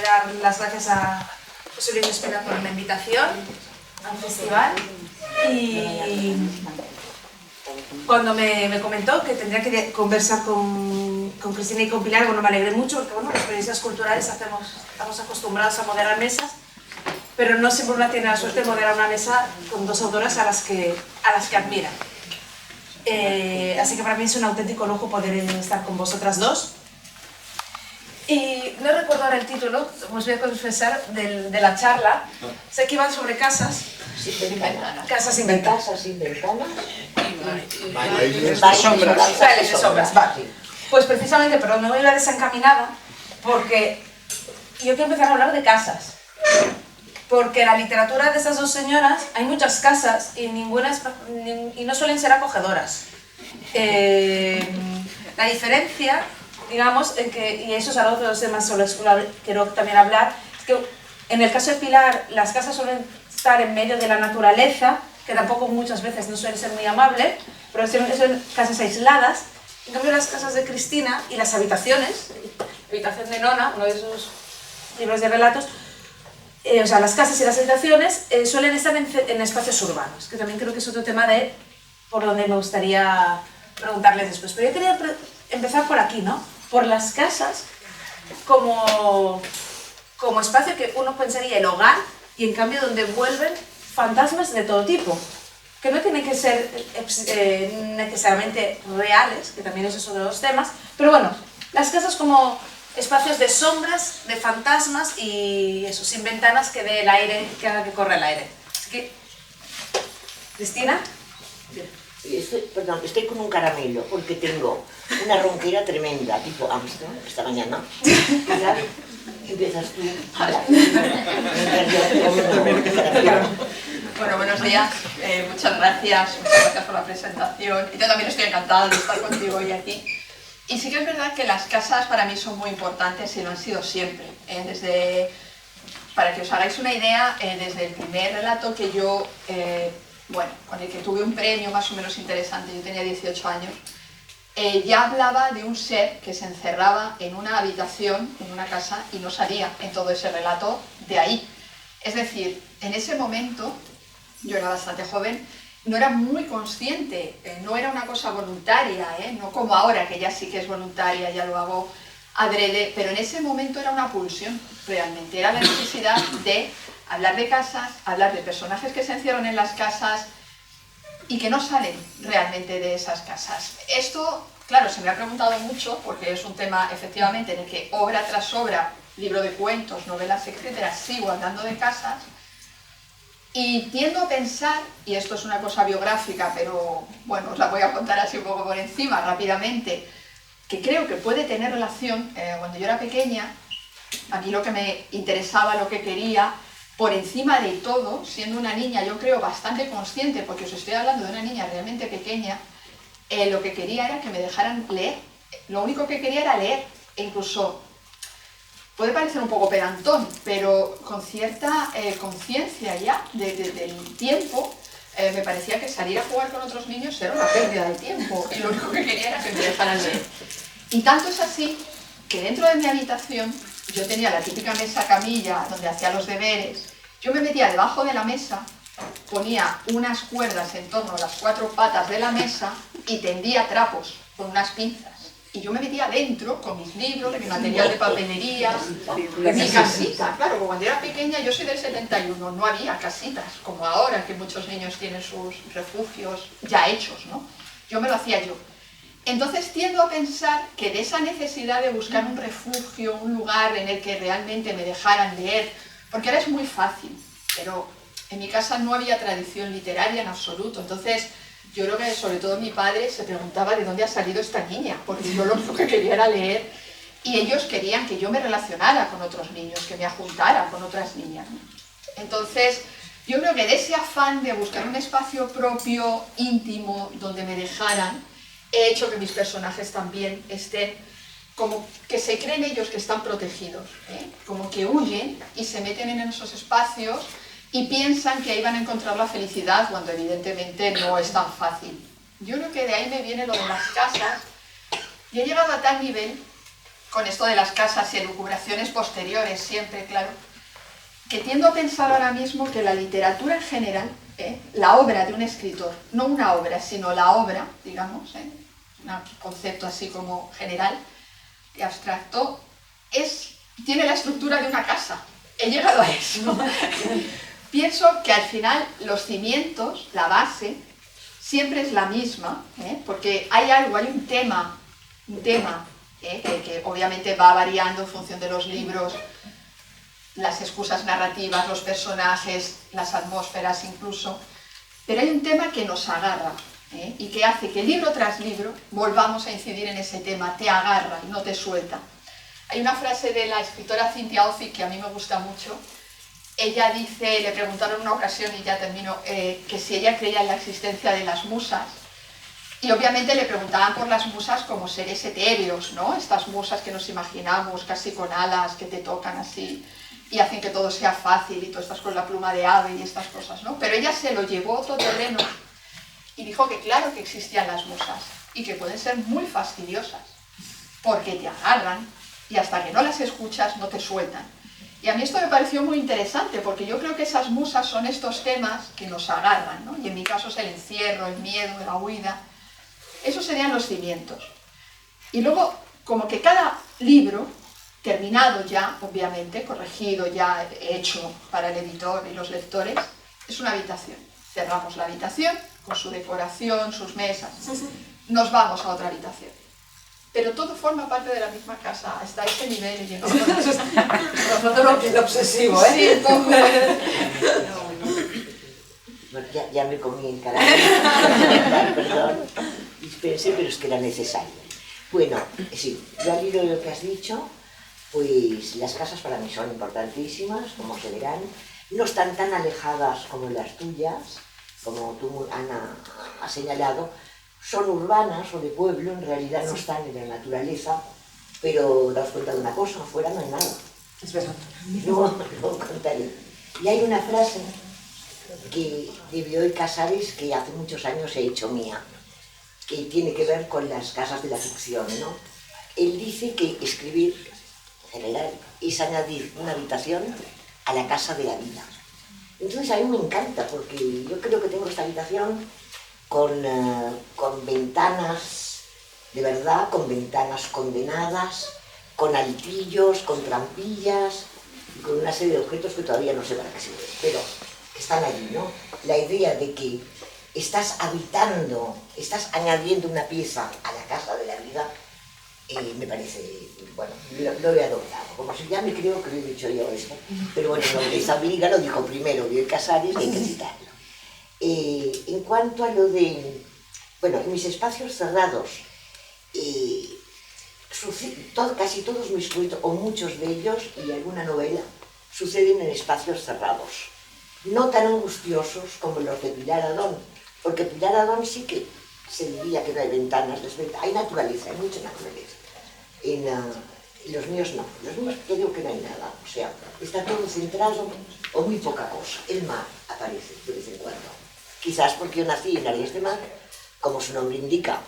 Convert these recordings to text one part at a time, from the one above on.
dar las gracias a José Luis Espera por la invitación al festival, y cuando me comentó que tendría que conversar con Cristina y con Pilar, bueno, me alegré mucho porque, bueno, las periodistas culturales estamos acostumbrados a moderar mesas, pero no siempre una tiene la suerte de moderar una mesa con dos autoras a las que admira. Así que para mí es un auténtico lujo poder estar con vosotras dos. Y no recuerdo ahora el título, os voy a confesar, de la charla. Sé que iban sobre casas. Sin ventanas. Casas sin ventanas. Casas sin ventanas. Bailes de sombras. Bailes de sombras, vale. Pues precisamente, pero no me iba desencaminada, porque yo quiero empezar a hablar de casas. Porque en la literatura de esas dos señoras hay muchas casas y no suelen ser acogedoras. La diferencia, digamos, y eso es algo de los demás sobre los que quiero también hablar, es que en el caso de Pilar las casas suelen estar en medio de la naturaleza, que tampoco muchas veces no suele ser muy amable, pero son casas aisladas. En cambio las casas de Cristina y las habitaciones, Habitación de Nona, uno de esos libros de relatos, o sea, las casas y las habitaciones suelen estar en espacios urbanos, que también creo que es otro tema por donde me gustaría preguntarles después. Pero yo quería empezar por aquí, ¿no? Por las casas como espacio que uno pensaría el hogar, y en cambio donde vuelven fantasmas de todo tipo, que no tienen que ser necesariamente reales, que también eso es otro de los temas, pero bueno, las casas como espacios de sombras, de fantasmas y eso, sin ventanas que dé el aire, que haga que corra el aire. Así que, Cristina. Estoy con un caramelo porque tengo una ronquera tremenda, tipo Armstrong, esta mañana. Pilar, empiezas tú. Bueno, buenos días, muchas gracias por la presentación. Y yo también estoy encantada de estar contigo hoy aquí. Y sí que es verdad que las casas para mí son muy importantes y lo han sido siempre. Para que os hagáis una idea, desde el primer relato que yo, con el que tuve un premio más o menos interesante, yo tenía 18 años, ya hablaba de un ser que se encerraba en una habitación, en una casa, y no salía en todo ese relato de ahí. Es decir, en ese momento, yo era bastante joven, no era muy consciente, no era una cosa voluntaria, no como ahora, que ya sí que es voluntaria, ya lo hago adrede, pero en ese momento era una pulsión, realmente, era la necesidad de hablar de casas, hablar de personajes que se encierran en las casas y que no salen realmente de esas casas. Esto, claro, se me ha preguntado mucho, porque es un tema, efectivamente, en el que obra tras obra, libro de cuentos, novelas, etcétera, sigo hablando de casas. Y tiendo a pensar, y esto es una cosa biográfica, pero bueno, os la voy a contar así un poco por encima, rápidamente, que creo que puede tener relación. Cuando yo era pequeña, a mí lo que me interesaba, lo que quería, por encima de todo, siendo una niña, yo creo, bastante consciente, porque os estoy hablando de una niña realmente pequeña, lo que quería era que me dejaran leer. Lo único que quería era leer, e incluso puede parecer un poco pedantón, pero con cierta conciencia ya del tiempo, me parecía que salir a jugar con otros niños era una pérdida de tiempo, y lo único que quería era que me dejaran leer. Y tanto es así que dentro de mi habitación yo tenía la típica mesa camilla donde hacía los deberes. Yo me metía debajo de la mesa, ponía unas cuerdas en torno a las 4 patas de la mesa y tendía trapos con unas pinzas. Y yo me metía dentro con mis libros, mi material de papelería, mi casita. Claro, cuando era pequeña, yo soy del 71, no había casitas, como ahora que muchos niños tienen sus refugios ya hechos, ¿no? Yo me lo hacía yo. Entonces tiendo a pensar que de esa necesidad de buscar un refugio, un lugar en el que realmente me dejaran leer, porque ahora es muy fácil, pero en mi casa no había tradición literaria en absoluto, entonces yo creo que sobre todo mi padre se preguntaba de dónde ha salido esta niña, porque yo lo único que quería era leer, y ellos querían que yo me relacionara con otros niños, que me ajuntara con otras niñas. Entonces, yo creo que de ese afán de buscar un espacio propio, íntimo, donde me dejaran, he hecho que mis personajes también estén como que se creen ellos que están protegidos, como que huyen y se meten en esos espacios y piensan que ahí van a encontrar la felicidad cuando evidentemente no es tan fácil. Yo creo que de ahí me viene lo de las casas y he llegado a tal nivel con esto de las casas y elucubraciones posteriores siempre, claro, que tiendo a pensar ahora mismo que la literatura en general, la obra de un escritor, no una obra, sino la obra, digamos, un concepto así como general y abstracto, tiene la estructura de una casa. He llegado a eso. Pienso que al final los cimientos, la base, siempre es la misma, porque hay un tema, que obviamente va variando en función de los libros, las excusas narrativas, los personajes, las atmósferas incluso, pero hay un tema que nos agarra y que hace que libro tras libro volvamos a incidir en ese tema, te agarra y no te suelta. Hay una frase de la escritora Cynthia Ozick que a mí me gusta mucho. Ella dice, le preguntaron una ocasión, y ya termino, que si ella creía en la existencia de las musas. Y obviamente le preguntaban por las musas como seres etéreos, ¿no? Estas musas que nos imaginamos casi con alas, que te tocan así y hacen que todo sea fácil, y tú estás con la pluma de ave y estas cosas, ¿no? Pero ella se lo llevó a otro terreno y dijo que claro que existían las musas y que pueden ser muy fastidiosas porque te agarran y hasta que no las escuchas no te sueltan. Y a mí esto me pareció muy interesante porque yo creo que esas musas son estos temas que nos agarran, ¿no? Y en mi caso es el encierro, el miedo, la huida. Esos serían los cimientos. Y luego, como que cada libro, terminado ya, obviamente, corregido, ya hecho para el editor y los lectores, es una habitación. Cerramos la habitación con su decoración, sus mesas. Nos vamos a otra habitación. Pero todo forma parte de la misma casa, hasta ese nivel. Y Nosotros lo obsesivo, ¿eh? Sí, un poco. Bueno, ya me comí el carácter, perdón, dispense, pero es que era necesario. Bueno, sí, yo al hilo de lo que has dicho, pues las casas para mí son importantísimas, como se verán, no están tan alejadas como las tuyas, como tú, Ana, has señalado, son urbanas o de pueblo, en realidad no están en la naturaleza, pero daos cuenta de una cosa, afuera no hay nada. Es verdad. Luego contaré. Y hay una frase que de Bioy Casares que hace muchos años he hecho mía, que tiene que ver con las casas de la ficción, ¿no? Él dice que escribir, en general, es añadir una habitación a la casa de la vida. Entonces a mí me encanta, porque yo creo que tengo esta habitación con ventanas de verdad, con ventanas condenadas, con altillos, con trampillas, y con una serie de objetos que todavía no sé para qué sirven, pero están allí, ¿no? La idea de que estás habitando, estás añadiendo una pieza a la casa de la vida, me parece, bueno, lo he adoptado, como si ya me creo que lo he dicho yo esto, pero bueno, lo de esa Viriga lo dijo primero Bioy Casares, hay que citarlo. En cuanto a lo de, bueno, en mis espacios cerrados, casi todos mis cuentos, o muchos de ellos, y alguna novela, suceden en espacios cerrados. No tan angustiosos como los de Pilar Adón, porque Pilar Adón sí que se diría que no hay ventanas, hay naturaleza, hay mucha naturaleza. En los míos no, los míos creo que no hay nada, o sea, está todo centrado o muy poca cosa. El mar aparece de vez en cuando, quizás porque yo nací en áreas de mar, como su nombre indica,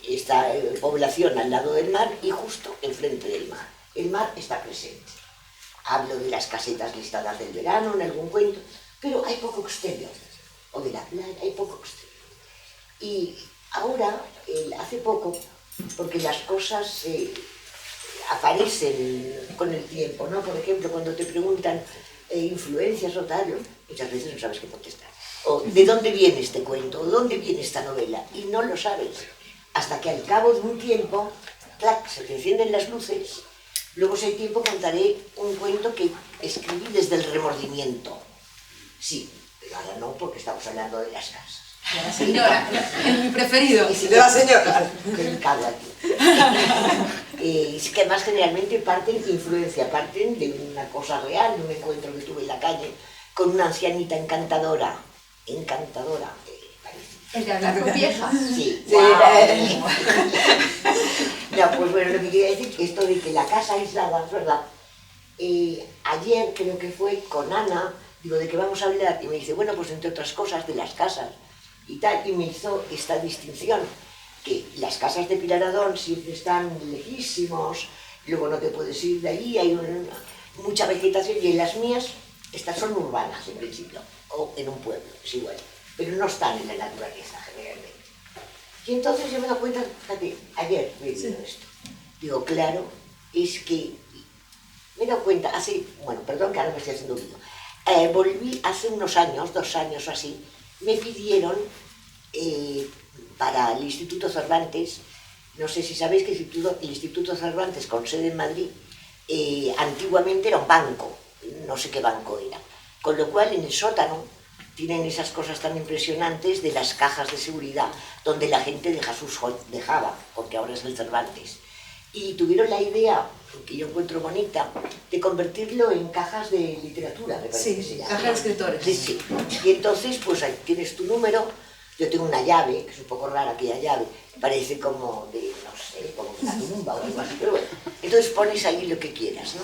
esta población al lado del mar y justo enfrente del mar. El mar está presente. Hablo de las casetas listadas del verano en algún cuento, pero hay poco exterior, o de la playa, hay poco exterior. Y ahora, hace poco, porque las cosas aparecen con el tiempo, ¿no? Por ejemplo, cuando te preguntan influencias o tal, muchas veces no sabes qué contestar. O ¿de dónde viene este cuento? ¿O dónde viene esta novela? Y no lo sabes. Hasta que al cabo de un tiempo, ¡clac!, se te encienden las luces. Luego, si hay tiempo, contaré un cuento que escribí desde el remordimiento. Sí, pero ahora no, porque estamos hablando de las casas. De la señora, mi preferido, de la señora. Delicado aquí. Es que además generalmente parten de una cosa real, de un encuentro que tuve en la calle con una ancianita encantadora, ¿El de hablar con viejas? Sí. Sí. Wow. No, pues bueno, lo que quería decir es esto de que la casa aislada, es verdad. Ayer creo que fue con Ana, digo, ¿de qué vamos a hablar? Y me dice, bueno, pues entre otras cosas, de las casas y tal, y me hizo esta distinción, que las casas de Pilar Adón siempre están lejísimos, luego no te puedes ir de ahí, hay mucha vegetación, y en las mías, estas son urbanas en principio, o en un pueblo, es igual, pero no están en la naturaleza generalmente. Y entonces yo me doy cuenta, fíjate, ayer me dio esto, digo, claro, es que me he dado cuenta, bueno, perdón que ahora me estoy haciendo un lío, volví hace unos años, 2 años o así, me pidieron para el Instituto Cervantes, no sé si sabéis que el Instituto Cervantes, con sede en Madrid, antiguamente era un banco, no sé qué banco era, con lo cual en el sótano tienen esas cosas tan impresionantes de las cajas de seguridad, donde la gente dejaba, porque ahora es el Cervantes. Y tuvieron la idea, que yo encuentro bonita, de convertirlo en cajas de literatura, me parece que se llama. Cajas de escritores. Sí. Y entonces, pues ahí tienes tu número, yo tengo una llave, que es un poco rara aquella llave, parece como de, no sé, como una tumba o algo así, pero bueno. Entonces pones ahí lo que quieras, ¿no?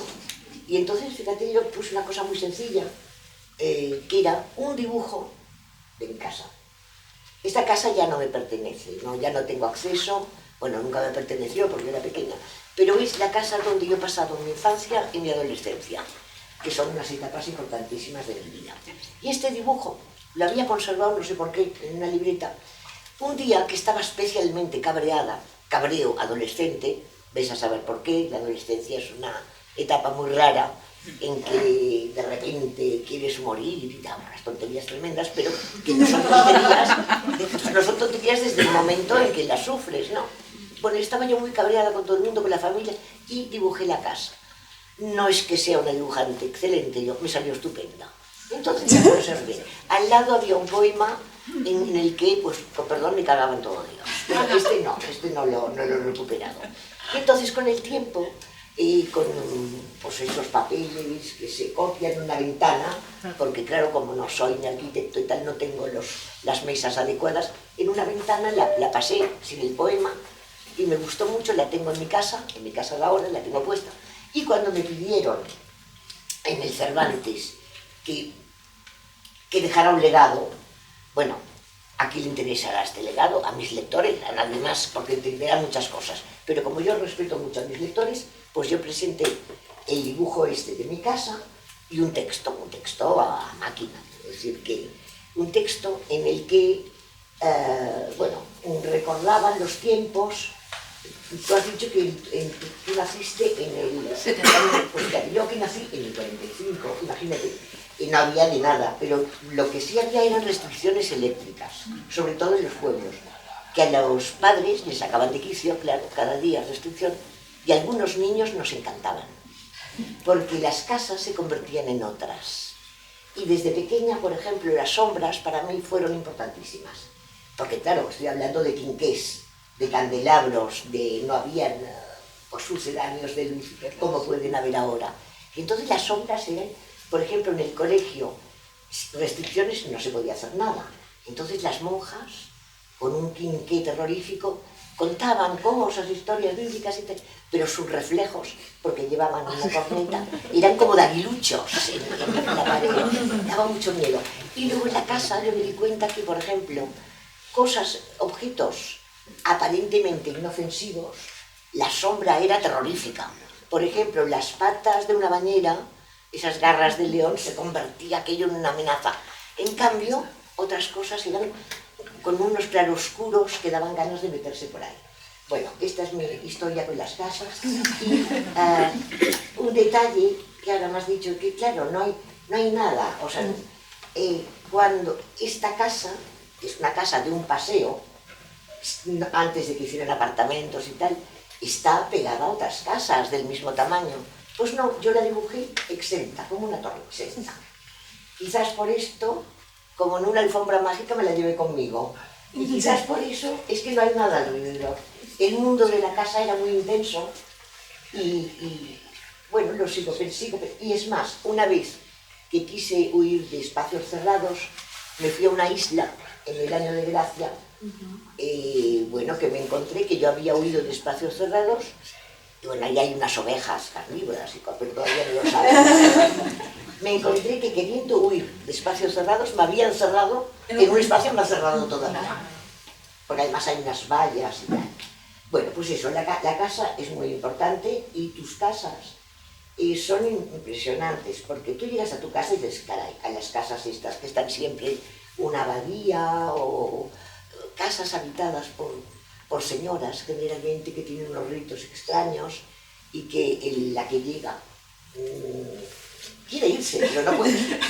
Y entonces, fíjate, yo puse una cosa muy sencilla, que era un dibujo de mi casa. Esta casa ya no me pertenece, ¿no? Ya no tengo acceso, bueno, nunca me perteneció porque era pequeña, pero es la casa donde yo he pasado mi infancia y mi adolescencia, que son unas etapas importantísimas de mi vida. Y este dibujo lo había conservado, no sé por qué, en una libreta. Un día que estaba especialmente cabreada, cabreo adolescente, ves a saber por qué, la adolescencia es una etapa muy rara, en que de repente quieres morir y unas tonterías tremendas, pero que no son tonterías desde el momento en que las sufres, ¿no? Bueno, estaba yo muy cabreada con todo el mundo, con la familia, y dibujé la casa. No es que sea una dibujante excelente, me salió estupenda. Entonces ya conservé. Al lado había un poema en el que, pues, con perdón, me cagaban todo Dios. Pero este no lo he recuperado. Y entonces con el tiempo, con pues, esos papeles que se copian en una ventana, porque claro, como no soy ni arquitecto y tal, no tengo las mesas adecuadas, en una ventana la pasé sin el poema y me gustó mucho, la tengo en mi casa de ahora, la tengo puesta. Y cuando me pidieron en el Cervantes que dejara un legado, bueno, ¿a quién le interesará este legado? A mis lectores, a nadie más, porque entenderán muchas cosas. Pero como yo respeto mucho a mis lectores, pues yo presenté el dibujo este de mi casa y un texto a máquina. Es decir, que un texto en el que, bueno, recordaban los tiempos. Tú has dicho que tú naciste en el 71, pues yo que nací en el 45, imagínate, y no había ni nada, pero lo que sí había eran restricciones eléctricas, sobre todo en los pueblos, que a los padres les sacaban de quicio, claro, cada día restricción, y a algunos niños nos encantaban, porque las casas se convertían en otras. Y desde pequeña, por ejemplo, las sombras para mí fueron importantísimas, porque claro, estoy hablando de quinqués, de candelabros, no habían sucedáneos de luz como pueden haber ahora. Y entonces las sombras eran, por ejemplo, en el colegio, restricciones, no se podía hacer nada. Entonces las monjas, con un quinqué terrorífico, contaban cosas, historias bíblicas, pero sus reflejos, porque llevaban una corneta, eran como de aguiluchos en la pared, daba mucho miedo. Y luego en la casa yo me di cuenta que, por ejemplo, objetos aparentemente inofensivos, la sombra era terrorífica. Por ejemplo, las patas de una bañera, esas garras de león, se convertía aquello en una amenaza. En cambio, otras cosas eran con unos claroscuros que daban ganas de meterse por ahí. Bueno, esta es mi historia con las casas. Y un detalle que ahora me has dicho, que claro, no hay nada. O sea, cuando esta casa es una casa de un paseo, antes de que hicieran apartamentos y tal, está pegada a otras casas del mismo tamaño. Pues no, yo la dibujé exenta, como una torre exenta. Quizás por esto, como en una alfombra mágica, me la llevé conmigo. Y quizás por eso es que no hay nada alrededor. El mundo de la casa era muy intenso y bueno, lo sigo. Y es más, una vez que quise huir de espacios cerrados, me fui a una isla en el año de gracia, bueno, que me encontré que yo había huido de espacios cerrados, y bueno, ahí hay unas ovejas carnívoras, pero todavía no lo saben. Me encontré que queriendo huir de espacios cerrados, me había encerrado en un espacio más cerrado todavía, porque además hay unas vallas y tal. Bueno, pues eso, la casa es muy importante y tus casas son impresionantes, porque tú llegas a tu casa y dices, caray, a las casas estas que están siempre una abadía o casas habitadas por señoras generalmente que tienen unos ritos extraños y que la que llega quiere irse, pero no puede ir.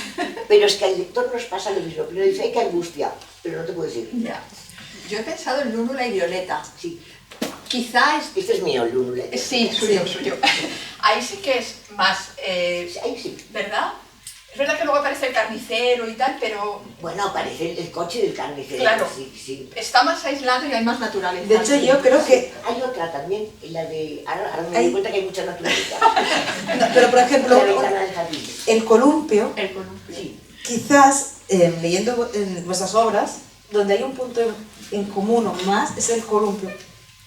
Pero es que al lector nos pasa lo mismo, pero dice, ¡ay, qué angustia! Pero no te puedes ir. Ya. Yo he pensado en Lúnula y Violeta. Sí. Quizá Este es mío, Lúnula. Sí, suyo. Ahí sí que es más... ahí sí. ¿Verdad? Es verdad que luego aparece el carnicero y tal, pero... Bueno, aparece el coche del carnicero. Claro. Sí. Está más aislado y hay más naturaleza. De hecho, yo creo que... Hay otra también, la de... Ahora me doy cuenta que hay mucha naturaleza. Pero, por ejemplo, La ventana del jardín. el columpio, Sí. quizás, leyendo en vuestras obras, donde hay un punto en común o más, es el columpio.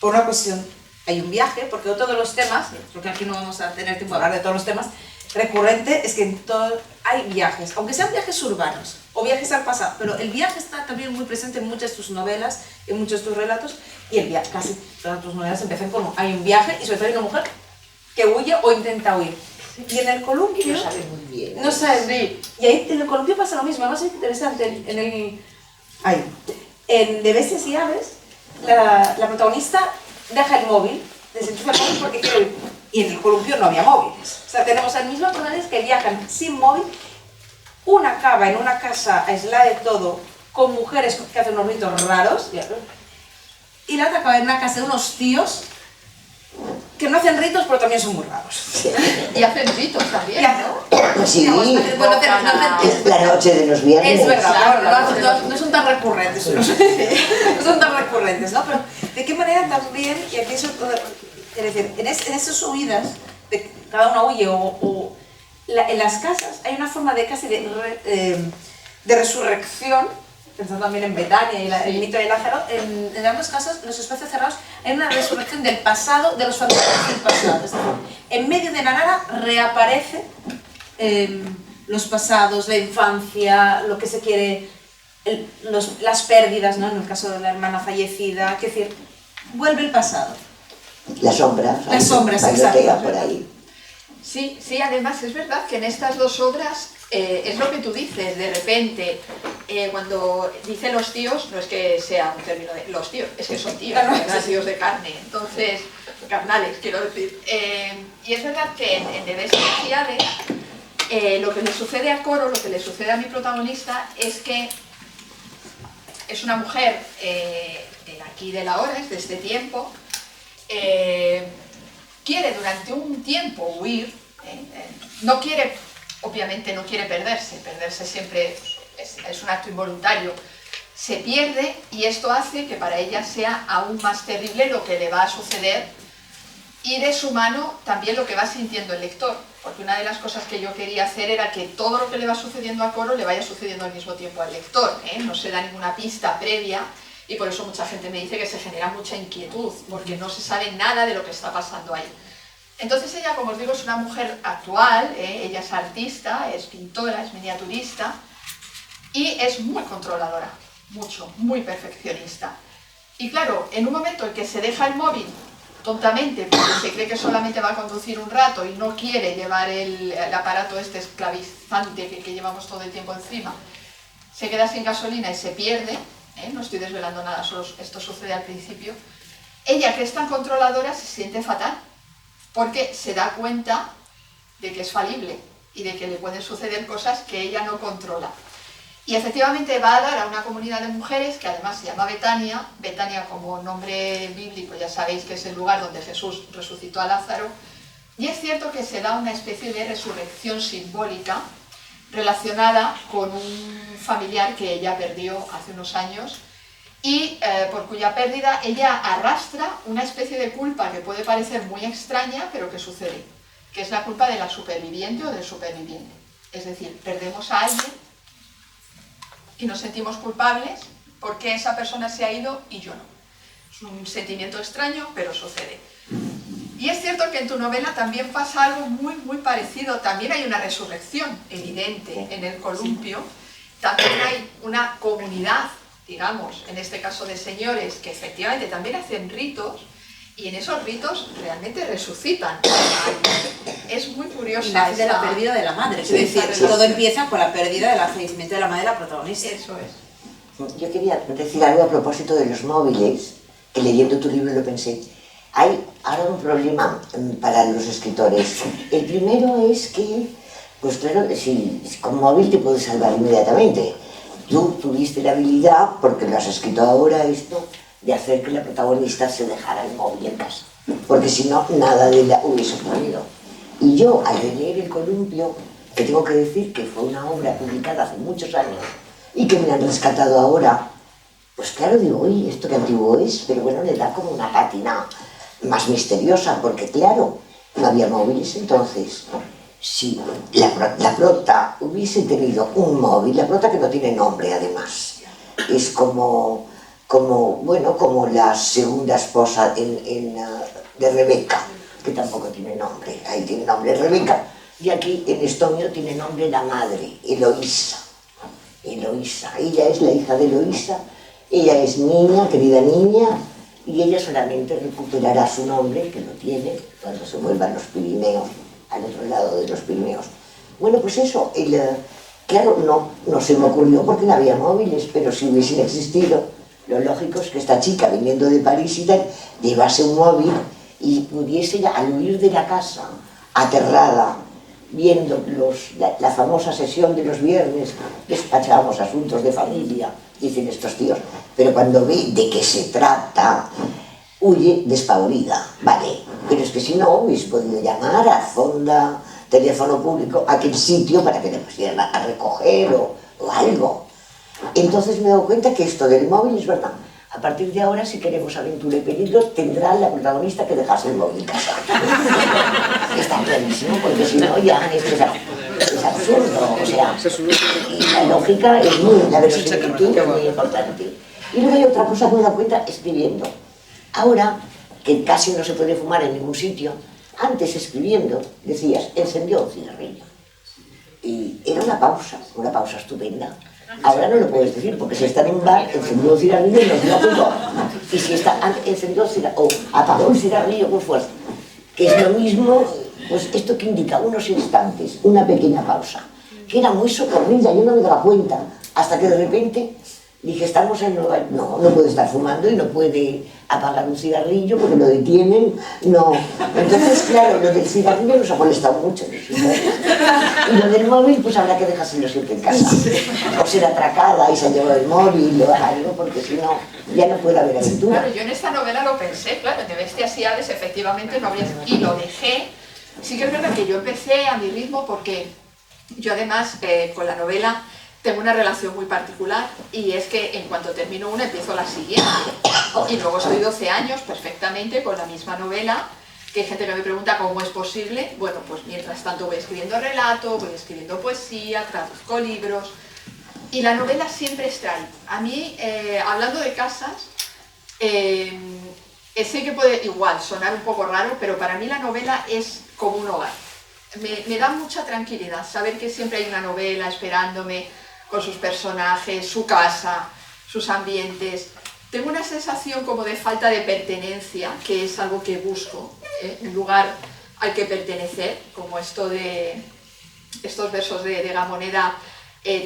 Por una cuestión, hay un viaje, porque otro de los temas, porque aquí no vamos a tener tiempo de hablar de todos los temas, recurrente es que en todo hay viajes, aunque sean viajes urbanos o viajes al pasado, pero el viaje está también muy presente en muchas de tus novelas, en muchos de tus relatos, y el viaje, casi todas tus novelas empiezan con hay un viaje y sobre todo hay una mujer que huye o intenta huir. Y en el columpio... No sabe muy bien. No sabe, sí. Y ahí en el columpio pasa lo mismo, además es interesante, en De Bestias y Aves, la protagonista deja el móvil, desenchufa el móvil porque quiere huir. Y en el columpio no había móviles. O sea, tenemos al mismo personajes que viajan sin móvil. Una acaba en una casa aislada de todo, con mujeres que hacen unos ritos raros. Y la otra acaba en una casa de unos tíos que no hacen ritos, pero también son muy raros. Y hacen ritos también, ¿no? Sí, La noche de los viernes. Es verdad, Claro, no son tan recurrentes, no son tan recurrentes, ¿no? Pero de qué manera también, y aquí eso, es decir, en esas huidas, de cada una huye en las casas hay una forma de casi de resurrección, pensando también en Betania y el mito de Lázaro, en ambos casos, en los espacios cerrados, hay una resurrección del pasado, de los fantasmas del pasado. Es decir, en medio de la nada reaparece los pasados, la infancia, lo que se quiere, las pérdidas, ¿no? En el caso de la hermana fallecida, es decir, vuelve el pasado. Las sombras. Las sombras, exacto. Por ahí. Sí, además es verdad que en estas dos obras es lo que tú dices, de repente, cuando dice los tíos, no es que sea un término de los tíos, es que son tíos, ¿verdad? Tíos de carne, entonces, carnales, quiero decir. Y es verdad que en De Bestias y Aves, lo que le sucede a Coro, lo que le sucede a mi protagonista, es que es una mujer de aquí de la hora, es de este tiempo, quiere durante un tiempo huir, no quiere, obviamente no quiere perderse siempre es un acto involuntario, se pierde y esto hace que para ella sea aún más terrible lo que le va a suceder y de su mano también lo que va sintiendo el lector, porque una de las cosas que yo quería hacer era que todo lo que le va sucediendo a Coro le vaya sucediendo al mismo tiempo al lector, no se da ninguna pista previa. Y por eso mucha gente me dice que se genera mucha inquietud, porque no se sabe nada de lo que está pasando ahí. Entonces ella, como os digo, es una mujer actual, ella es artista, es pintora, es miniaturista, y es muy controladora, muy perfeccionista. Y claro, en un momento en que se deja el móvil tontamente, porque se cree que solamente va a conducir un rato y no quiere llevar el aparato este esclavizante que llevamos todo el tiempo encima, se queda sin gasolina y se pierde, no estoy desvelando nada, solo esto sucede al principio, ella que es tan controladora se siente fatal, porque se da cuenta de que es falible y de que le pueden suceder cosas que ella no controla. Y efectivamente va a dar a una comunidad de mujeres que además se llama Betania, Betania como nombre bíblico ya sabéis que es el lugar donde Jesús resucitó a Lázaro, y es cierto que se da una especie de resurrección simbólica relacionada con un familiar que ella perdió hace unos años y por cuya pérdida ella arrastra una especie de culpa que puede parecer muy extraña, pero que sucede, que es la culpa de la superviviente o del superviviente. Es decir, perdemos a alguien y nos sentimos culpables porque esa persona se ha ido y yo no. Es un sentimiento extraño, pero sucede. Y es cierto que en tu novela también pasa algo muy parecido. También hay una resurrección evidente en el columpio. También hay una comunidad, digamos, en este caso de señores, que efectivamente también hacen ritos. y en esos ritos realmente resucitan. Es muy Y curiosa nace de la esa... pérdida de la madre, es Sí, decir, sí. todo empieza con la pérdida del fallecimiento de la madre de la protagonista. Eso es. Yo quería decir algo a propósito de los móviles, que leyendo tu libro lo pensé. Hay ahora un problema para los escritores. El primero es que, pues claro, si con móvil te puedes salvar inmediatamente. Tú tuviste la habilidad, porque lo has escrito ahora esto, de hacer que la protagonista se dejara el móvil en casa. Porque si no, nada de la hubiese ocurrido. Y yo, al leer El Columpio, que tengo que decir que fue una obra publicada hace muchos años y que me han rescatado ahora, pues claro, digo, uy, esto que antiguo es, pero bueno, le da como una pátina más misteriosa, porque claro, no había móviles entonces. Si la prota hubiese tenido un móvil, la prota que no tiene nombre además, es como la segunda esposa de Rebeca, que tampoco tiene nombre, ahí tiene nombre Rebeca, y aquí en estonio tiene nombre la madre, Eloísa. Ella es la hija de Eloísa, ella es niña, querida niña, y ella solamente recuperará su nombre, que lo tiene, cuando se vuelvan los Pirineos, al otro lado de los Pirineos. Bueno, pues eso, claro, no se me ocurrió porque no había móviles, pero si hubiesen existido, lo lógico es que esta chica, viniendo de París y tal, llevase un móvil y pudiese, al huir de la casa, aterrada, viendo la famosa sesión de los viernes, despachamos asuntos de familia, dicen estos tíos, pero cuando ve de qué se trata, huye despavorida, vale, pero es que si no, hubiese podido llamar a Fonda, teléfono público, a aquel sitio para que le pusieran a recoger o algo. Entonces me he dado cuenta que esto del móvil es verdad. A partir de ahora, si queremos aventura y peligro, tendrá la protagonista que dejarse el móvil en casa. Está clarísimo, porque si no, ya es absurdo. O sea, y la lógica es la verosimilitud es muy importante. Y luego hay otra cosa que me he dado cuenta escribiendo. Ahora, que casi no se puede fumar en ningún sitio, antes escribiendo decías, encendió un cigarrillo. Y era una pausa estupenda. Ahora no lo puedes decir, porque si está en un bar, encendió un cigarrillo y no se lo jugó. Y si encendió o apagó un cigarrillo con fuerza, que es lo mismo, pues esto que indica unos instantes, una pequeña pausa, que era muy socorrida, yo no me daba cuenta, hasta que de repente dije, estamos en Nueva York, no puede estar fumando y no puede apagar un cigarrillo porque lo detienen, no. Entonces, claro, lo del cigarrillo nos ha molestado mucho, y lo del móvil, pues habrá que dejárselo siempre en casa, o ser atracada y se ha llevado el móvil o algo, porque si no, ya no puede haber aventura. Claro, yo en esta novela lo pensé, claro, de Bestias y Aves efectivamente no habría... Y lo dejé. Sí que es verdad que yo empecé a mi ritmo porque yo además con la novela tengo una relación muy particular, y es que en cuanto termino una empiezo la siguiente, y luego estoy 12 años perfectamente con la misma novela, que hay gente que me pregunta cómo es posible. Bueno, pues mientras tanto voy escribiendo relato, voy escribiendo poesía, traduzco libros, y la novela siempre está ahí. A mí, hablando de casas, sé que puede igual sonar un poco raro, pero para mí la novela es como un hogar. Me da mucha tranquilidad saber que siempre hay una novela esperándome, con sus personajes, su casa, sus ambientes. Tengo una sensación como de falta de pertenencia, que es algo que busco, un lugar al que pertenecer, como estos versos de Gamoneda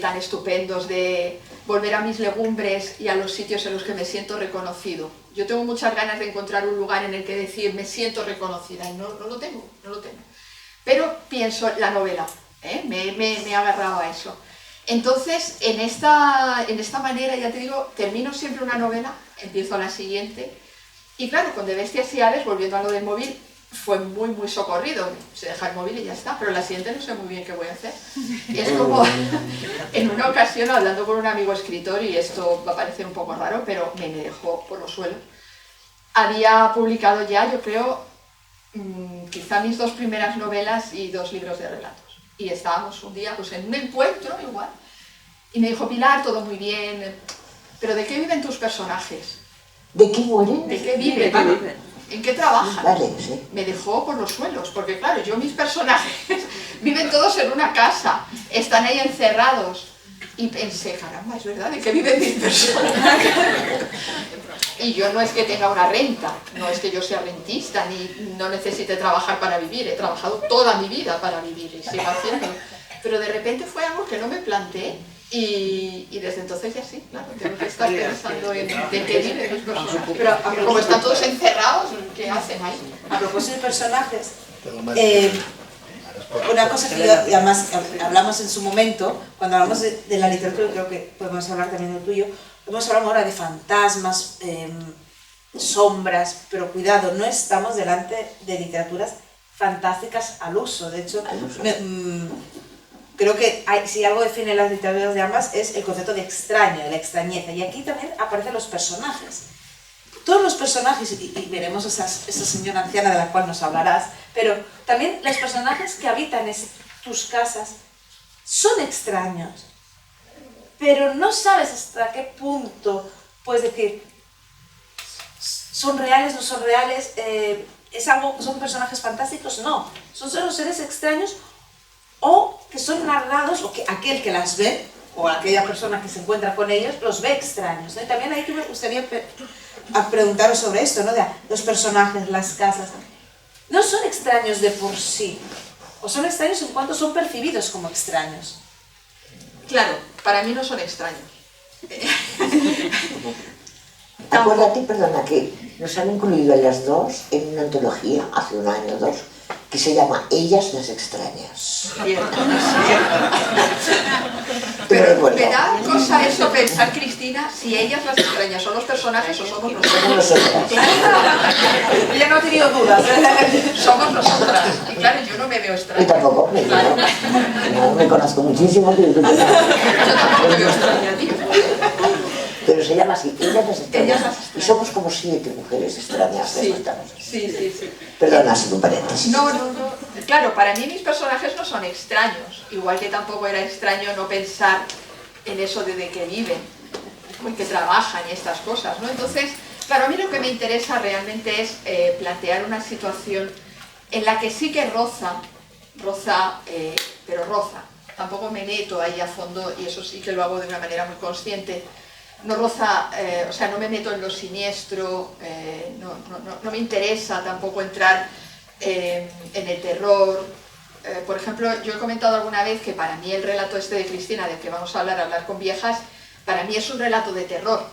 tan estupendos de volver a mis legumbres y a los sitios en los que me siento reconocido. Yo tengo muchas ganas de encontrar un lugar en el que decir me siento reconocida, y no lo tengo. Pero pienso la novela, me he agarrado a eso. Entonces, en esta manera, ya te digo, termino siempre una novela, empiezo la siguiente, y claro, con De Bestias y Aves, volviendo a lo del móvil, fue muy, muy socorrido. Se deja el móvil y ya está, pero la siguiente no sé muy bien qué voy a hacer. Es como, en una ocasión, hablando con un amigo escritor, y esto va a parecer un poco raro, pero me dejó por los suelos, había publicado ya, yo creo, quizá mis 2 primeras novelas y 2 libros de relatos. Y estábamos un día pues en un encuentro igual, y me dijo, Pilar, todo muy bien, pero ¿de qué viven tus personajes? ¿De qué mueren? ¿De qué viven? ¿En qué trabajan? Vale, sí. Me dejó por los suelos, porque claro, mis personajes viven todos en una casa, están ahí encerrados, Y pensé, caramba, es verdad, ¿de qué viven 1000 personas? Y yo no es que tenga una renta, no es que yo sea rentista, ni no necesite trabajar para vivir, he trabajado toda mi vida para vivir y sigo haciéndolo. Pero de repente fue algo que no me planteé y desde entonces ya sí, claro, tengo que estar pensando en de qué viven los personajes. Pero como están todos encerrados, ¿qué hacen ahí? A propósito de personajes, una cosa que yo, y además hablamos en su momento, cuando hablamos de la literatura, creo que podemos hablar también del tuyo, hemos hablado ahora de fantasmas, sombras, pero cuidado, no estamos delante de literaturas fantásticas al uso. De hecho, creo que si algo define las literaturas de ambas es el concepto de extraño, de la extrañeza. Y aquí también aparecen los personajes. Todos los personajes, y veremos esa señora anciana de la cual nos hablarás, pero también los personajes que habitan tus casas son extraños. Pero no sabes hasta qué punto puedes decir, ¿son reales, no son reales? ¿Son personajes fantásticos? No, son solo seres extraños o que son narrados, o que aquel que las ve, o aquella persona que se encuentra con ellos, los ve extraños, ¿no? Y también ahí que me gustaría preguntaros sobre esto, ¿no? De los personajes, las casas. No son extraños de por sí, o son extraños en cuanto son percibidos como extraños. Claro, para mí no son extraños. Acuérdate, perdona, que nos han incluido a las dos en una antología hace un año o dos que se llama Ellas las extrañas. Pero me da cosa eso pensar, Cristina, si ellas las extrañas son los personajes o somos nosotros. Ya no he tenido dudas. Somos nosotras. Y claro, yo no me veo extraña. Y tampoco, no me conozco muchísimo, pero yo tampoco me veo extraña, tío. Pero se llama así, Ellas las extrañas. Y somos como 7 mujeres extrañas. Sí. Perdona, sin un paréntesis. No. Claro, para mí mis personajes no son extraños. Igual que tampoco era extraño no pensar en eso de qué viven, en qué trabajan y estas cosas, ¿no? Entonces, claro, a mí lo que me interesa realmente es plantear una situación en la que sí que pero roza. Tampoco me meto ahí a fondo, y eso sí que lo hago de una manera muy consciente. No roza, o sea, no me meto en lo siniestro, no me interesa tampoco entrar en el terror. Por ejemplo, yo he comentado alguna vez que para mí el relato este de Cristina, del que vamos a hablar con viejas, para mí es un relato de terror.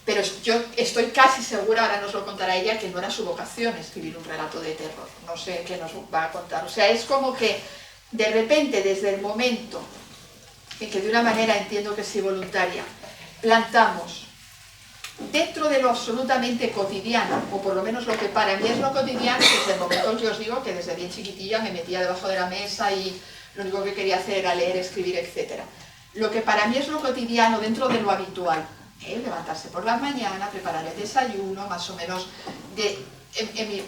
Pero yo estoy casi segura, ahora nos lo contará ella, que no era su vocación escribir un relato de terror. No sé qué nos va a contar. O sea, es como que de repente, desde el momento en que de una manera entiendo que sí voluntaria, plantamos dentro de lo absolutamente cotidiano, o por lo menos lo que para mí es lo cotidiano, desde el momento que os digo que desde bien chiquitilla me metía debajo de la mesa y lo único que quería hacer era leer, escribir, etc. Lo que para mí es lo cotidiano dentro de lo habitual, levantarse por la mañana, preparar el desayuno, más o menos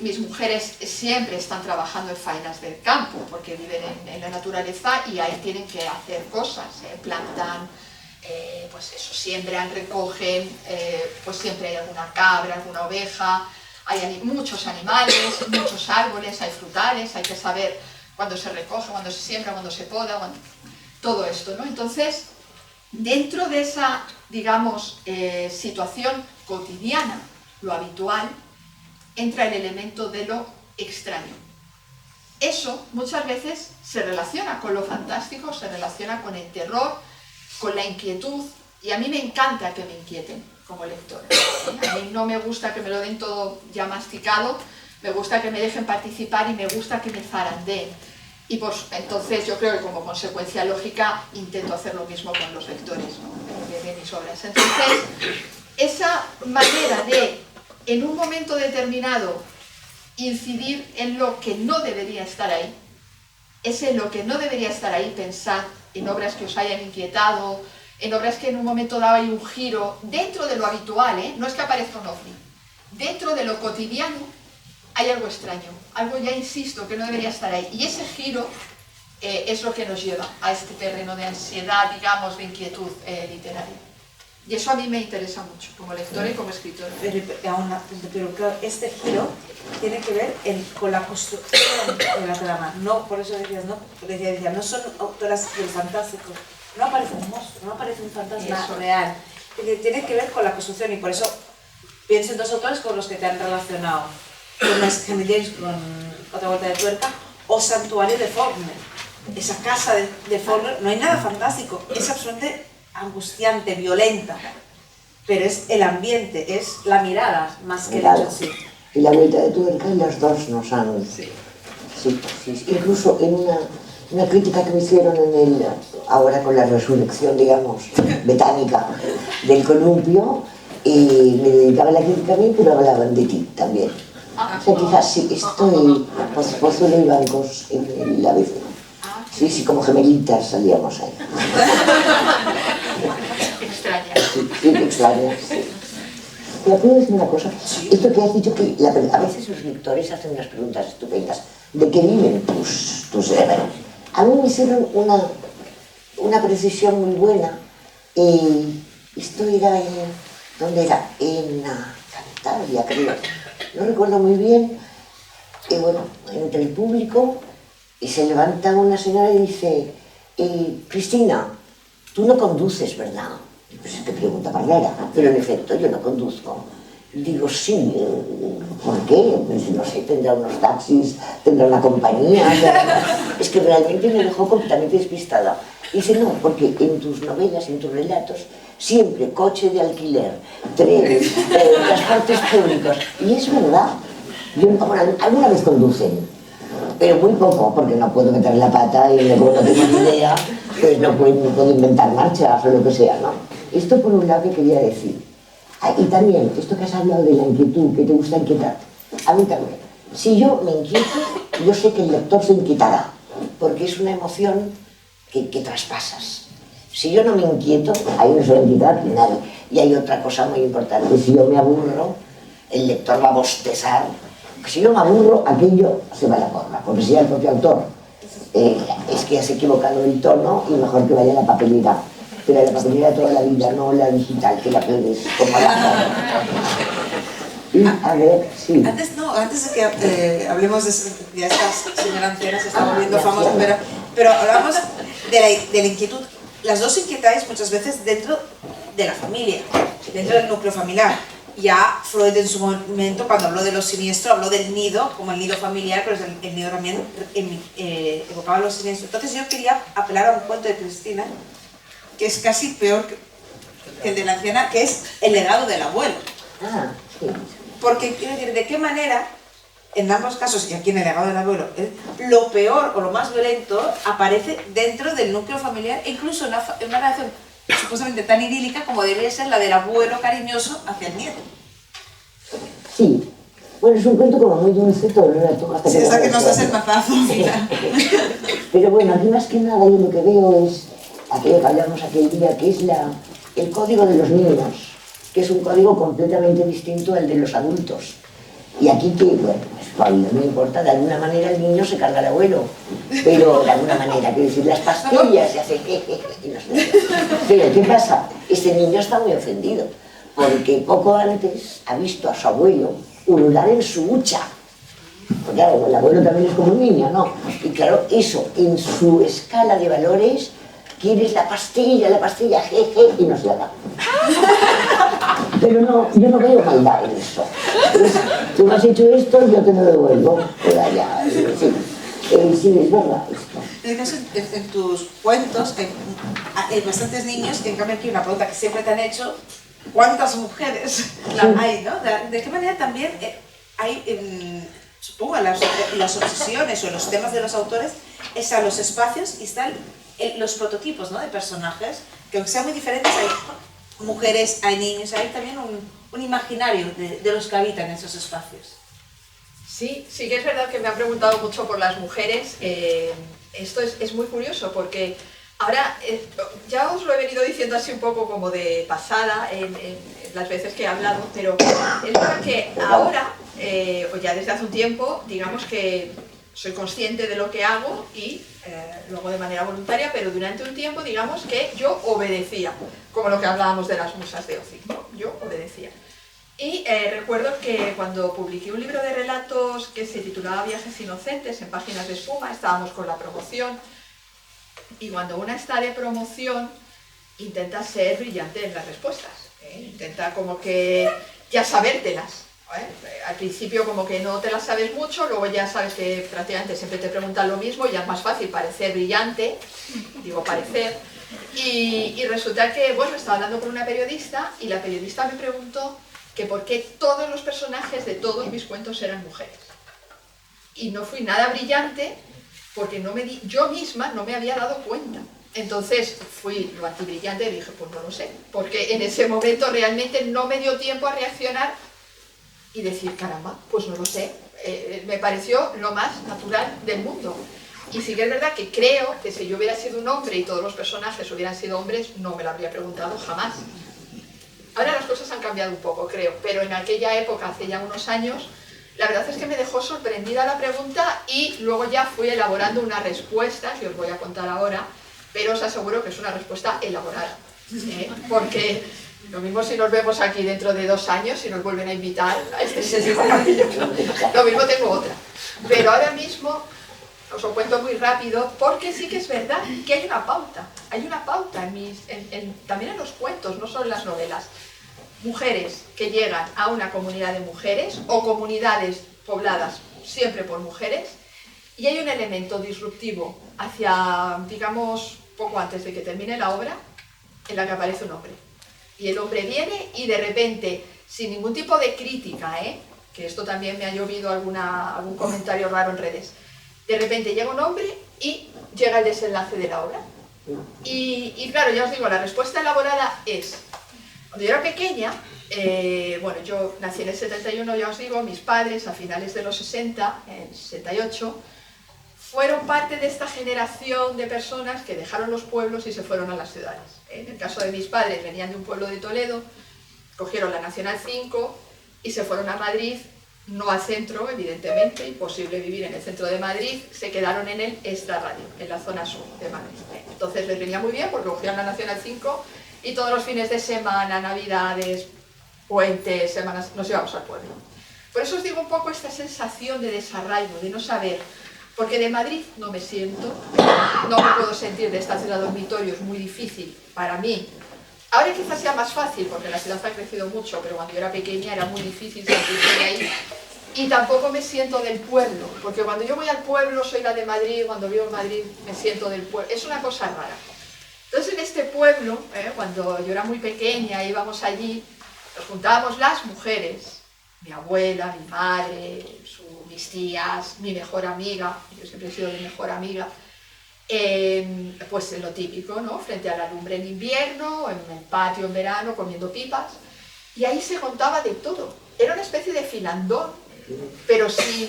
mis mujeres siempre están trabajando en faenas del campo, porque viven en la naturaleza y ahí tienen que hacer cosas, plantan, pues eso, siembran, recogen, pues siempre hay alguna cabra, alguna oveja, hay muchos animales, muchos árboles, hay frutales, hay que saber cuándo se recoge, cuándo se siembra, cuándo se poda, todo esto, ¿no? Entonces, dentro de esa, digamos, situación cotidiana, lo habitual, entra el elemento de lo extraño. Eso muchas veces se relaciona con lo fantástico, se relaciona con el terror, con la inquietud, y a mí me encanta que me inquieten como lectora. A mí no me gusta que me lo den todo ya masticado, me gusta que me dejen participar y me gusta que me zarandeen. Y pues, entonces yo creo que como consecuencia lógica intento hacer lo mismo con los lectores, ¿no? de mis obras. Entonces, esa manera de, en un momento determinado, incidir en lo que no debería estar ahí, ese lo que no debería estar ahí, pensar en obras que os hayan inquietado, en obras que en un momento dado hay un giro, dentro de lo habitual, no es que aparezca un ovni, dentro de lo cotidiano hay algo extraño, algo, ya insisto, que no debería estar ahí, y ese giro es lo que nos lleva a este terreno de ansiedad, digamos, de inquietud literaria. Y eso a mí me interesa mucho, como lectora y como escritora. Pero claro, este giro tiene que ver con la construcción de la trama. No, por eso decías, no, decía, no son autoras del fantástico, no aparece un monstruo, no aparece un fantasma Eso. real. Tiene que ver con la construcción y por eso pienso en dos autores con los que te han relacionado. Uno es Henry James con Otra vuelta de tuerca o Santuario de Faulkner. Esa casa de Faulkner, no hay nada fantástico, es absolutamente angustiante, violenta, pero es el ambiente, es la mirada más que el hecho en sí. Y La vuelta de tuerca, las dos nos han... Sí. Incluso en una crítica que me hicieron ahora con la resurrección, digamos, betánica del columpio, y me dedicaban la crítica a mí, pero hablaban de ti también. O sea, quizás sí, estoy Pozuelo y Bancos en la ABC. Sí, como gemelitas salíamos ahí. Extraña. Sí, extraña, sí. ¿Te puedo decir una cosa? Esto que has dicho, que a veces los lectores hacen unas preguntas estupendas. ¿De qué viven tus héroes? A mí me hicieron una precisión muy buena. Esto era ¿dónde era? En Cantabria, creo. No recuerdo muy bien. Y bueno, entre el público, y se levanta una señora y dice, Cristina, tú no conduces, ¿verdad? Pues qué pregunta más rara, pero en efecto yo no conduzco. Digo, sí, ¿por qué? Pues no sé, tendrá unos taxis, tendrá una compañía. Es que realmente me dejó completamente despistada. Dice, no, porque en tus novelas, en tus relatos, siempre coche de alquiler, trenes, transportes públicos. Y es verdad. Bueno, alguna vez conducen, pero muy poco, porque no puedo meter la pata y luego no tengo ni idea, pues no puedo inventar marchas o lo que sea, ¿no? Esto por un lado que quería decir. Y también, esto que has hablado de la inquietud, que te gusta inquietar, a mí también. Si yo me inquieto, yo sé que el lector se inquietará, porque es una emoción que traspasas. Si yo no me inquieto, ahí no se va a inquietar nadie. Y hay otra cosa muy importante, si yo me aburro, el lector va a bostezar. Si yo me aburro, aquello se va a la porra, porque si ya el propio autor es que has equivocado el tono y mejor que vaya a la papelera. Pero la papelera toda la vida, no la digital, que la pierdes como la... Y, a ver, sí. Antes de que hablemos de ya esta señora anciana se está volviendo famosa, pero hablamos de la inquietud. Las dos inquietáis muchas veces dentro de la familia, dentro del núcleo familiar. Ya Freud en su momento, cuando habló de lo siniestro, habló del nido, como el nido familiar, pero el nido también evocaba lo siniestro. Entonces yo quería apelar a un cuento de Cristina, que es casi peor que el de la anciana, que es el legado del abuelo. Ah, sí. Porque, quiero decir, ¿de qué manera, en ambos casos, y aquí en el legado del abuelo, lo peor o lo más violento aparece dentro del núcleo familiar, e incluso en una relación supuestamente tan idílica como debería ser la del abuelo cariñoso hacia el nieto? Sí. Bueno, es un cuento como muy dulce, todo el rato. Hasta Sí, hasta que nos das el mazazo. Pero bueno, aquí más que nada yo lo que veo es aquello que hablamos aquel día, que es el código de los niños, que es un código completamente distinto al de los adultos. Y aquí que, bueno, pues no importa, de alguna manera el niño se carga al abuelo, pero de alguna manera, quiero decir, las pastillas se hace jejeje, y no sé. Pero ¿qué pasa? Este niño está muy ofendido, porque poco antes ha visto a su abuelo ulular en su hucha. Porque claro, el abuelo también es como un niño, ¿no? Y claro, eso, en su escala de valores, quieres la pastilla, jeje, y no se la da. Pero no, yo no veo maldad en eso. Pues, tú me has hecho esto, yo te lo devuelvo. Pero ya, sí. Sí, es verdad esto. En el caso, en tus cuentos, hay bastantes niños, en cambio aquí una pregunta que siempre te han hecho, ¿cuántas mujeres hay, no? ¿De qué manera también hay, supongo, las obsesiones o los temas de los autores, están los espacios y están los prototipos, ¿no?, de personajes, que aunque sean muy diferentes, hay mujeres, hay niños, hay también un imaginario de los que habitan esos espacios. Sí, sí que es verdad que me han preguntado mucho por las mujeres. Esto es muy curioso porque ahora, ya os lo he venido diciendo así un poco como de pasada en las veces que he hablado, pero es verdad que ahora, o ya desde hace un tiempo, digamos que soy consciente de lo que hago y lo hago de manera voluntaria, pero durante un tiempo, digamos que yo obedecía, como lo que hablábamos de las musas de Ozi, ¿no? Yo obedecía. Y recuerdo que cuando publiqué un libro de relatos que se titulaba Viajes Inocentes en Páginas de Espuma, estábamos con la promoción, Y cuando una está de promoción, intenta ser brillante en las respuestas, intenta como que ya sabértelas. Al principio como que no te las sabes mucho, luego ya sabes que prácticamente siempre te preguntan lo mismo y ya es más fácil parecer brillante, digo parecer, y resulta que, bueno, estaba hablando con una periodista y la periodista me preguntó que por qué todos los personajes de todos mis cuentos eran mujeres. Y no fui nada brillante porque yo misma no me había dado cuenta. Entonces fui lo antibrillante y dije, pues no lo sé, porque en ese momento realmente no me dio tiempo a reaccionar y decir, caramba, pues no lo sé, me pareció lo más natural del mundo. Y sí que es verdad que creo que si yo hubiera sido un hombre y todos los personajes hubieran sido hombres, no me lo habría preguntado jamás. Ahora las cosas han cambiado un poco, creo, pero en aquella época, hace ya unos años, la verdad es que me dejó sorprendida la pregunta y luego ya fui elaborando una respuesta, que os voy a contar ahora, pero os aseguro que es una respuesta elaborada, porque lo mismo si nos vemos aquí dentro de 2 años, si nos vuelven a invitar a este sitio maravilloso, lo mismo tengo otra. Pero ahora mismo os lo cuento muy rápido, porque sí que es verdad que hay una pauta también en los cuentos, no solo en las novelas. Mujeres que llegan a una comunidad de mujeres o comunidades pobladas siempre por mujeres, y hay un elemento disruptivo hacia, digamos, poco antes de que termine la obra, en la que aparece un hombre. Y el hombre viene y de repente, sin ningún tipo de crítica, que esto también me ha llovido algún comentario raro en redes, de repente llega un hombre y llega el desenlace de la obra. Y claro, ya os digo, la respuesta elaborada es, cuando yo era pequeña, bueno, yo nací en el 71, ya os digo, mis padres a finales de los 60, en 68, fueron parte de esta generación de personas que dejaron los pueblos y se fueron a las ciudades. En el caso de mis padres, venían de un pueblo de Toledo, cogieron la Nacional 5 y se fueron a Madrid, no al centro, evidentemente, imposible vivir en el centro de Madrid, se quedaron en el extrarradio, en la zona sur de Madrid. Entonces les venía muy bien porque cogían la Nacional 5 y todos los fines de semana, navidades, puentes, semanas, nos íbamos al pueblo. Por eso os digo un poco esta sensación de desarraigo, de no saber, porque de Madrid no me siento, no me puedo sentir de esta ciudad dormitorio, es muy difícil para mí. Ahora quizás sea más fácil, porque la ciudad ha crecido mucho, pero cuando yo era pequeña era muy difícil sentirse de ahí. Y tampoco me siento del pueblo, porque cuando yo voy al pueblo soy la de Madrid, cuando vivo en Madrid me siento del pueblo. Es una cosa rara. Entonces en este pueblo, cuando yo era muy pequeña, íbamos allí, nos juntábamos las mujeres, mi abuela, mi madre, mis tías, mi mejor amiga, yo siempre he sido mi mejor amiga, pues en lo típico, ¿no? Frente a la lumbre en invierno, en el patio en verano, comiendo pipas, y ahí se contaba de todo. Era una especie de filandón, pero sin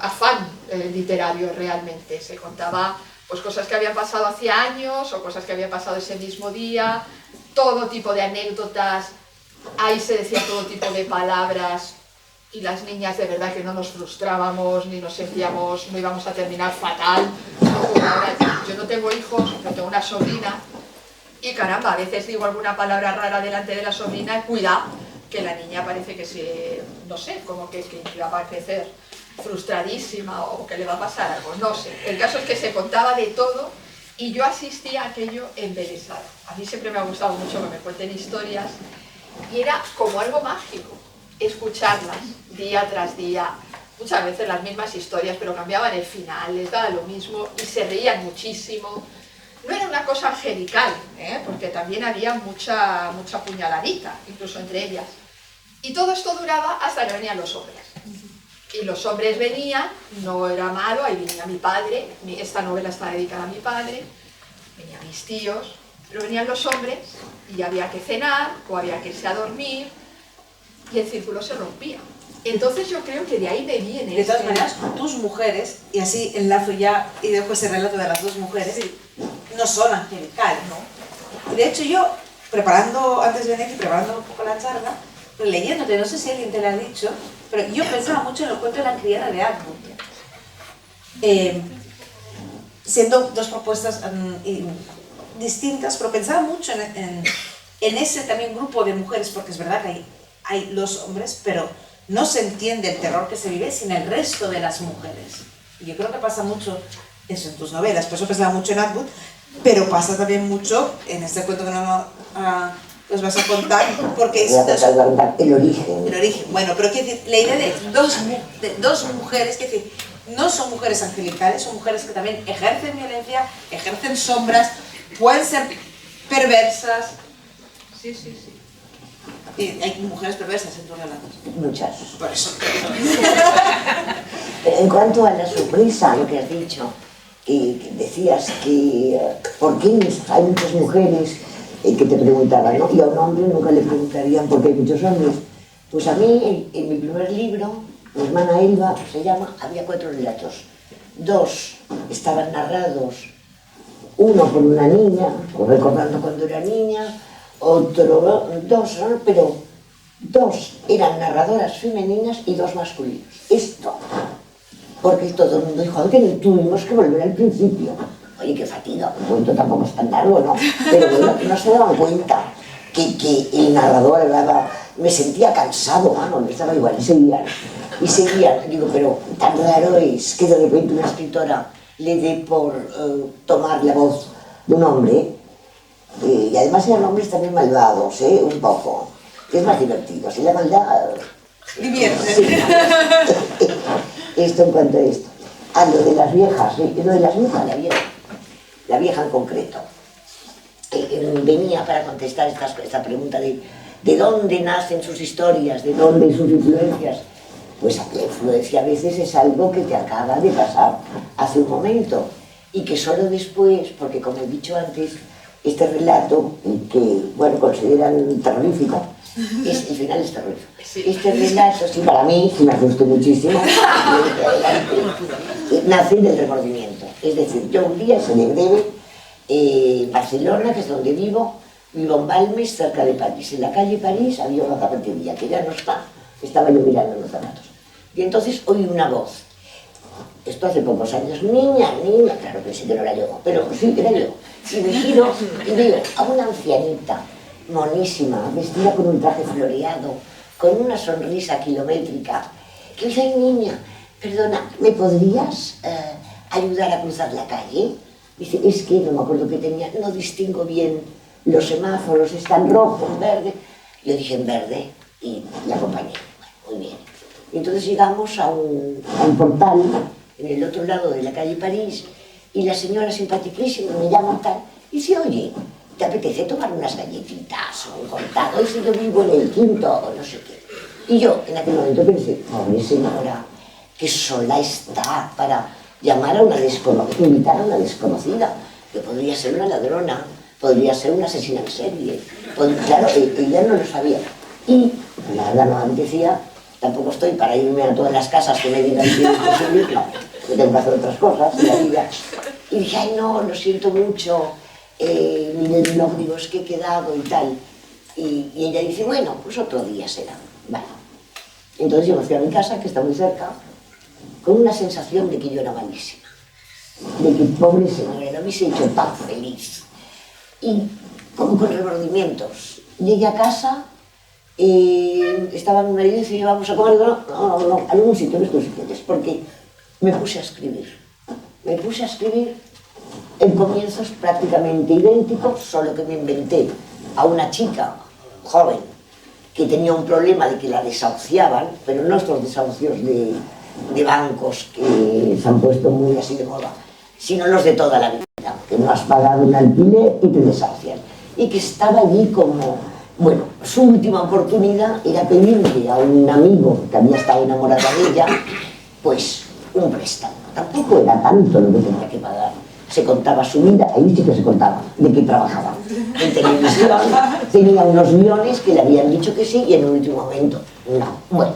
afán literario realmente. Se contaba pues cosas que habían pasado hacía años o cosas que habían pasado ese mismo día, todo tipo de anécdotas, ahí se decía todo tipo de palabras, y las niñas de verdad que no nos frustrábamos ni nos sentíamos, no íbamos a terminar fatal. Yo no tengo hijos, pero tengo una sobrina y caramba, a veces digo alguna palabra rara delante de la sobrina y cuidado, que la niña parece que se, no sé, como que va a crecer frustradísima o que le va a pasar algo, no sé. El caso es que se contaba de todo y yo asistía a aquello embelesada. A mí siempre me ha gustado mucho que me cuenten historias y era como algo mágico escucharlas día tras día, muchas veces las mismas historias, pero cambiaban el final, les daba lo mismo y se reían muchísimo. No era una cosa angelical, porque también había mucha puñaladita, incluso entre ellas. Y todo esto duraba hasta que venían los hombres. Y los hombres venían, no era malo, ahí venía mi padre, esta novela está dedicada a mi padre, venían mis tíos, pero venían los hombres y había que cenar o había que irse a dormir, y el círculo se rompía. Entonces yo creo que de ahí me viene... De todas maneras, tus mujeres, y así enlazo ya y dejo ese relato de las dos mujeres, sí, no son angelicales, ¿no? Y de hecho yo, antes de venir aquí, preparando un poco la charla, leyéndote, no sé si alguien te lo ha dicho, pero yo pensaba mucho en el cuento de la criada de Atwood. Siendo dos propuestas distintas, pero pensaba mucho en ese también grupo de mujeres, porque es verdad que hay los hombres, pero no se entiende el terror que se vive sin el resto de las mujeres. Y yo creo que pasa mucho eso en tus novelas, por eso pensaba mucho en Atwood, pero pasa también mucho en este cuento que os vas a contar, porque es el origen. el origen. Bueno, pero quiero decir, la idea de dos mujeres, que decir, no son mujeres angelicales, son mujeres que también ejercen violencia, ejercen sombras, pueden ser perversas. Sí. Y hay mujeres perversas en tus relatos. Muchas. Por eso. En cuanto a la sorpresa, lo que has dicho, que decías que ¿por qué hay muchas mujeres que te preguntaban, ¿no? Y a un hombre nunca le preguntarían por qué hay muchos hombres. Pues a mí, en mi primer libro, mi hermana Elba, se llama, había 4 relatos. 2 estaban narrados, uno por una niña, o recordando cuando era niña, otro, 2, ¿no? Pero 2 eran narradoras femeninas y 2 masculinos. Esto, porque todo el mundo dijo que tuvimos que volver al principio. Oye, qué fatiga, el cuento tampoco es tan largo, ¿no? Pero bueno, no se daban cuenta que el narrador hablaba, me sentía cansado, mano, me estaba igual, y seguían. Digo, pero tan raro es que de repente una escritora le dé por tomar la voz de un hombre, y además eran hombres también malvados, un poco, que es más divertido, si la maldad... Divierte. Sí. Esto en cuanto a esto. A lo de las viejas, lo de las viejas, la vieja en concreto, venía para contestar esta pregunta de dónde nacen sus historias, de dónde sus influencias. Pues la influencia a veces es algo que te acaba de pasar hace un momento y que solo después, porque como he dicho antes, este relato, que bueno, consideran terrorífico, el final es terrorífico. Este relato, sí, para mí, sí me gustó muchísimo, nace del remordimiento. Es decir, yo un día celebré Barcelona, que es donde vivo en Balmes, cerca de París. En la calle París había una zapatería que ya no está, estaba yo mirando los zapatos. Y entonces oí una voz. Esto hace pocos años, niña, claro que sí que no era yo, pero sí que era yo. Y me giro y veo a una ancianita, monísima, vestida con un traje floreado, con una sonrisa kilométrica, que dice, ay niña, perdona, ¿me podrías ayudar a cruzar la calle? Dice, es que no me acuerdo qué tenía, no distingo bien los semáforos, están rojos, verdes. Yo dije en verde y la acompañé. Bueno, muy bien. Y entonces llegamos a un portal en el otro lado de la calle París y la señora simpaticísima me llama tal y dice, oye, ¿te apetece tomar unas galletitas o un cortado? Y si yo vivo en el quinto o no sé qué. Y yo en aquel momento pensé, pobre señora, que sola está para llamar a una desconocida, invitar a una desconocida, que podría ser una ladrona, podría ser una asesina en serie. Claro, ella no lo sabía. Y la verdad no me apetecía, tampoco estoy para irme a todas las casas que me digan que es posible, no, que tengo que hacer otras cosas en la vida. Y dije, ay no, lo siento mucho, mire el blog, digo, es que he quedado y tal. Y ella dice, bueno, pues otro día será. Vale. Entonces yo me fui a mi casa, que está muy cerca, con una sensación de que yo era malísima, de que pobre señora, no hubiese hecho tan feliz. Y como con remordimientos. Llegué a casa, estaba mi marido y dice, vamos a comer, no, a algún sitio, en estos sitios, porque me puse a escribir. Me puse a escribir en comienzos prácticamente idénticos, solo que me inventé a una chica joven que tenía un problema de que la desahuciaban, pero no estos desahucios de bancos que se han puesto muy así de moda, sino los de toda la vida, que no has pagado un alquiler y te desahucian. Y que estaba allí como, bueno, su última oportunidad era pedirle a un amigo que había estado enamorado de ella, pues un préstamo. Tampoco era tanto lo que tenía que pagar. Se contaba su vida, ahí sí que se contaba de qué trabajaba. En televisión tenía unos guiones que le habían dicho que sí y en el último momento no. Bueno,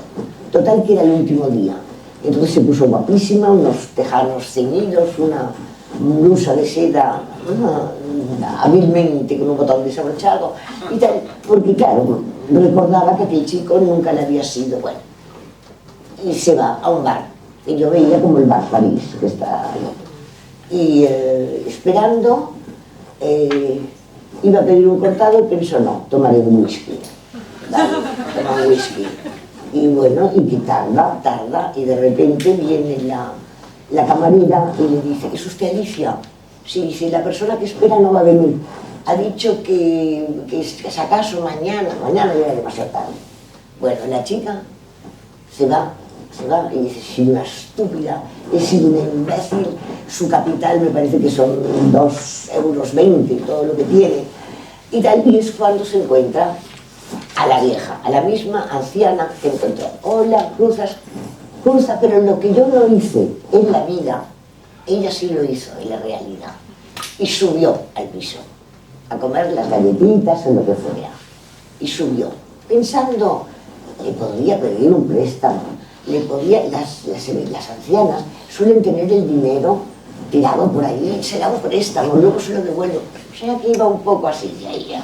total que era el último día. Entonces se puso guapísima, unos tejanos ceñidos, una blusa de seda hábilmente con un botón desabrochado y tal, porque claro, recordaba que aquel chico nunca le había sido bueno. Y se va a un bar, y yo veía como el bar París, que está ahí. Y esperando, iba a pedir un cortado y pensó, no, tomaré un whisky. Vale, toma un whisky. Y bueno, y que tarda, y de repente viene la camarera y le dice, ¿es usted Alicia? Si la persona que espera no va a venir, ha dicho que si acaso mañana ya es demasiado tarde. Bueno, la chica se va y dice, soy una estúpida, he sido una imbécil, su capital me parece que son 2,20 €, todo lo que tiene, y tal, y es cuando se encuentra a la vieja, a la misma anciana que encontró. Hola, cruza, pero lo que yo no hice en la vida, ella sí lo hizo en la realidad, y subió al piso, a comer las galletitas o lo que fuera, y subió, pensando, le podría pedir un préstamo, las ancianas suelen tener el dinero tirado por ahí, se da un préstamo, luego se lo devuelvo. O sea que iba un poco así de ella.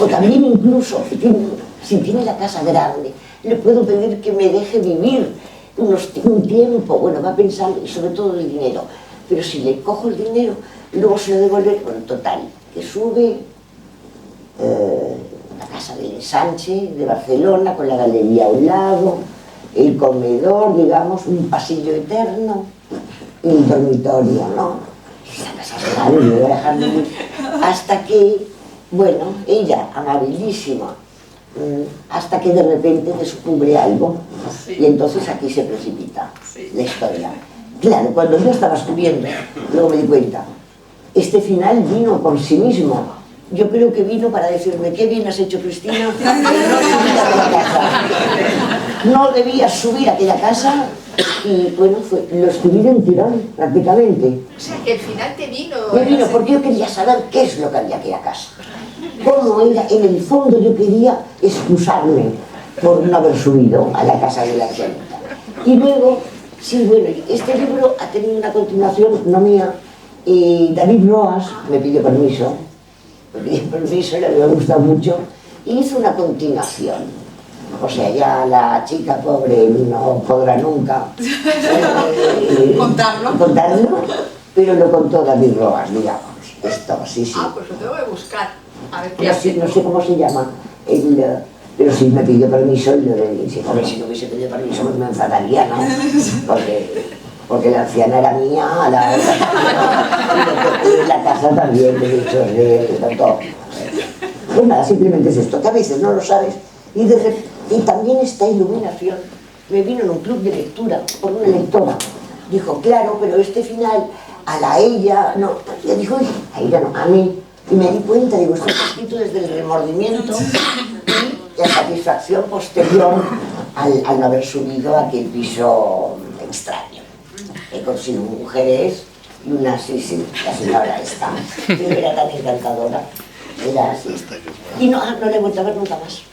O también incluso, si tiene la casa grande, le puedo pedir que me deje vivir un tiempo. Bueno, va pensando, y sobre todo el dinero. Pero si le cojo el dinero, luego se lo devuelve, bueno, total, que sube la casa del Sánchez de Barcelona, con la galería a un lado, el comedor, digamos, un pasillo eterno, y un dormitorio, ¿no? Esa casa es grande, me voy a dejar vivir. Hasta que, bueno, ella, amabilísima, hasta que de repente descubre algo, y entonces aquí se precipita la historia. Claro, cuando yo estaba escribiendo, luego me di cuenta, este final vino por sí mismo. Yo creo que vino para decirme, qué bien has hecho, Cristina, no debías subir a aquella casa, y bueno, lo escribí de un tirón, prácticamente. O sea, que el final te vino... Me vino porque yo quería saber qué es lo que había aquella casa. Cómo era, en el fondo yo quería excusarme por no haber subido a la casa de la gente. Y luego, sí, bueno, este libro ha tenido una continuación, no mía, y David Roas me pidió permiso, le gusta mucho, y hizo una continuación. O sea, ya la chica pobre no podrá nunca contarlo, pero lo contó David Roas, digamos. Esto, sí. Ah, pues lo tengo que buscar. A ver qué no sé cómo se llama, pero sí me pidió permiso y le dije, a ver, si no hubiese pedido permiso pues me enfadaría, ¿no? Porque la anciana era mía, la casa también, de hecho, de todo. Pues nada, simplemente es esto, que a veces no lo sabes, y también esta iluminación me vino en un club de lectura por una lectora. Dijo, claro, pero este final, a ella, no, le dijo, a ella no, a mí. Y me di cuenta, digo, esto está escrito desde el remordimiento y la satisfacción posterior al no haber subido a aquel piso extraño, con sin mujeres y una, sí, la señora esta, que era tan encantadora. Era así. Y no le he vuelto a ver nunca más.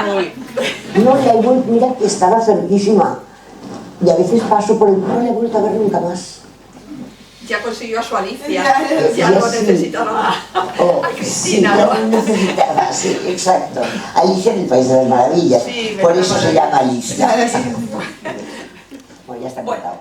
No le he vuelto, mira que estaba cerquísima. Y a veces paso por el... No le he vuelto a ver nunca más. Ya consiguió a su Alicia. Ya no necesitaba a Cristina. Sí, ya no necesitaba, sí, exacto. Alicia en el País de las Maravillas. Sí, por eso se llama Alicia. Bueno, ya está cortado.